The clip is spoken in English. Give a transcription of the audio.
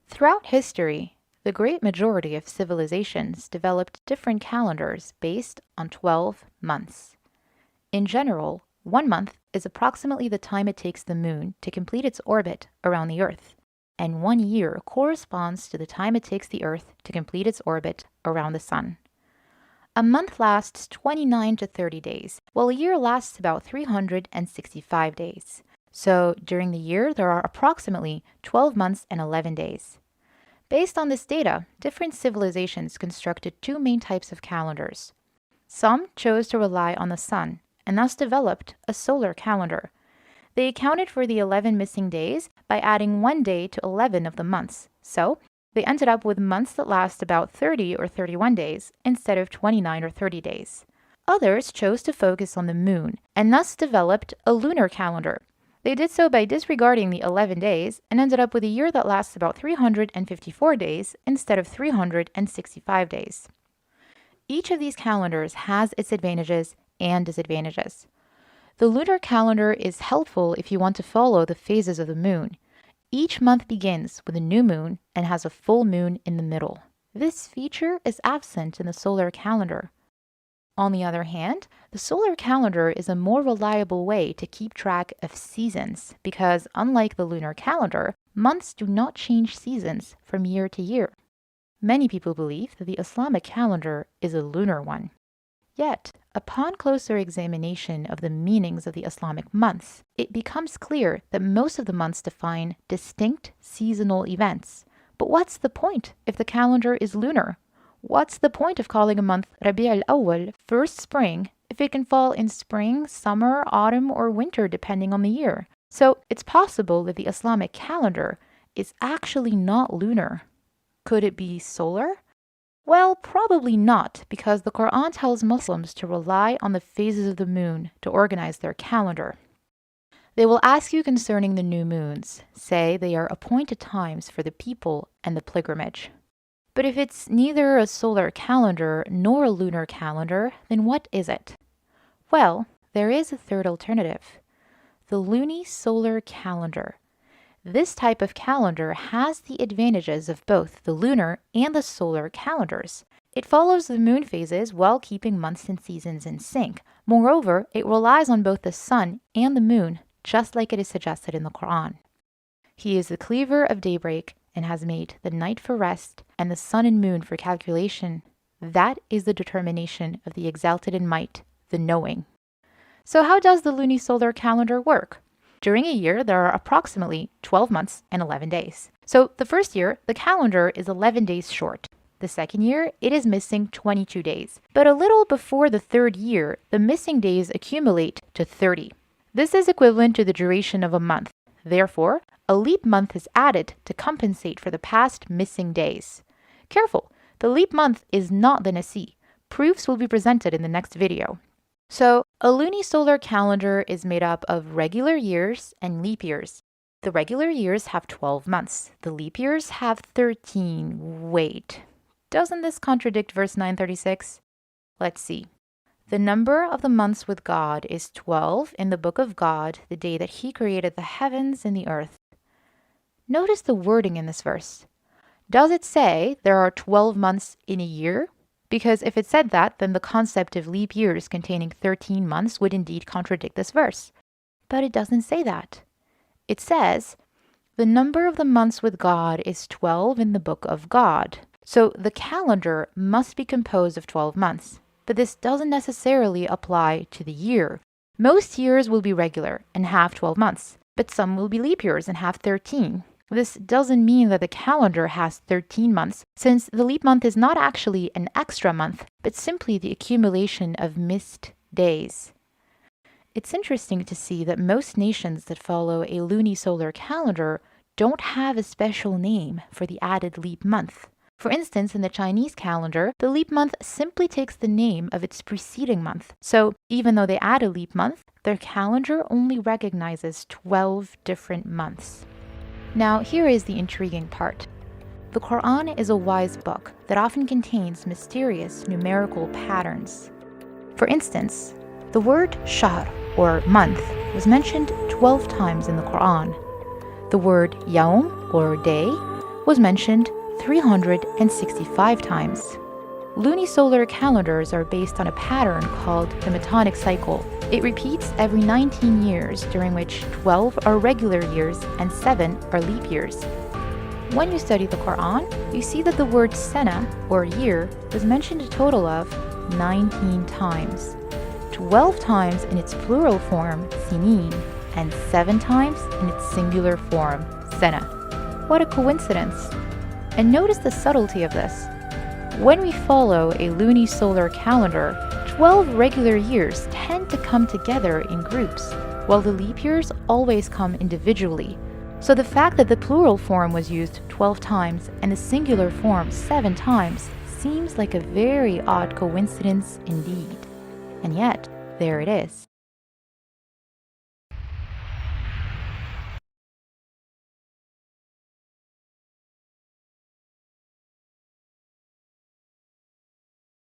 Throughout history, the great majority of civilizations developed different calendars based on 12 months. In general, 1 month is approximately the time it takes the moon to complete its orbit around the Earth, and 1 year corresponds to the time it takes the Earth to complete its orbit around the Sun. A month lasts 29 to 30 days, while a year lasts about 365 days. So during the year, there are approximately 12 months and 11 days. Based on this data, different civilizations constructed two main types of calendars. Some chose to rely on the sun, and thus developed a solar calendar. They accounted for the 11 missing days by adding 1 day to 11 of the months. So they ended up with months that last about 30 or 31 days instead of 29 or 30 days. Others chose to focus on the moon and thus developed a lunar calendar. They did so by disregarding the 11 days and ended up with a year that lasts about 354 days instead of 365 days. Each of these calendars has its advantages and disadvantages. The lunar calendar is helpful if you want to follow the phases of the moon. Each month begins with a new moon and has a full moon in the middle. This feature is absent in the solar calendar. On the other hand, the solar calendar is a more reliable way to keep track of seasons because, unlike the lunar calendar, months do not change seasons from year to year. Many people believe that the Islamic calendar is a lunar one. Yet, upon closer examination of the meanings of the Islamic months, it becomes clear that most of the months define distinct seasonal events. But what's the point if the calendar is lunar? What's the point of calling a month Rabi' al-Awwal, first spring, if it can fall in spring, summer, autumn, or winter depending on the year? So it's possible that the Islamic calendar is actually not lunar. Could it be solar? Well, probably not, because the Qur'an tells Muslims to rely on the phases of the moon to organize their calendar. They will ask you concerning the new moons. Say they are appointed times for the people and the pilgrimage. But if it's neither a solar calendar nor a lunar calendar, then what is it? Well, there is a third alternative. The Luni-solar calendar. This type of calendar has the advantages of both the lunar and the solar calendars. It follows the moon phases while keeping months and seasons in sync. Moreover, it relies on both the sun and the moon, just like it is suggested in the Qur'an. He is the cleaver of daybreak and has made the night for rest and the sun and moon for calculation. That is the determination of the exalted in might, the knowing. So how does the lunisolar calendar work? During a year, there are approximately 12 months and 11 days. So the first year, the calendar is 11 days short. The second year, it is missing 22 days. But a little before the third year, the missing days accumulate to 30. This is equivalent to the duration of a month. Therefore, a leap month is added to compensate for the past missing days. Careful, the leap month is not the Nasi. Proofs will be presented in the next video. So, a lunisolar calendar is made up of regular years and leap years. The regular years have 12 months. The leap years have 13. Wait, doesn't this contradict verse 936? Let's see. The number of the months with God is 12 in the book of God, the day that He created the heavens and the earth. Notice the wording in this verse. Does it say there are 12 months in a year? Because if it said that, then the concept of leap years containing 13 months would indeed contradict this verse. But it doesn't say that. It says, the number of the months with God is 12 in the book of God. So the calendar must be composed of 12 months. But this doesn't necessarily apply to the year. Most years will be regular and have 12 months, but some will be leap years and have 13. This doesn't mean that the calendar has 13 months, since the leap month is not actually an extra month, but simply the accumulation of missed days. It's interesting to see that most nations that follow a lunisolar calendar don't have a special name for the added leap month. For instance, in the Chinese calendar, the leap month simply takes the name of its preceding month. So even though they add a leap month, their calendar only recognizes 12 different months. Now, here is the intriguing part. The Qur'an is a wise book that often contains mysterious numerical patterns. For instance, the word shahr, or month, was mentioned 12 times in the Qur'an. The word yawm, or day, was mentioned 365 times. Luni-solar calendars are based on a pattern called the Metonic cycle. It repeats every 19 years, during which 12 are regular years and 7 are leap years. When you study the Qur'an, you see that the word sana, or year, was mentioned a total of 19 times. 12 times in its plural form, sinin, and 7 times in its singular form, sana. What a coincidence! And notice the subtlety of this. When we follow a luni-solar calendar, 12 regular years tend to come together in groups, while the leap years always come individually. So the fact that the plural form was used 12 times and the singular form 7 times seems like a very odd coincidence indeed. And yet, there it is.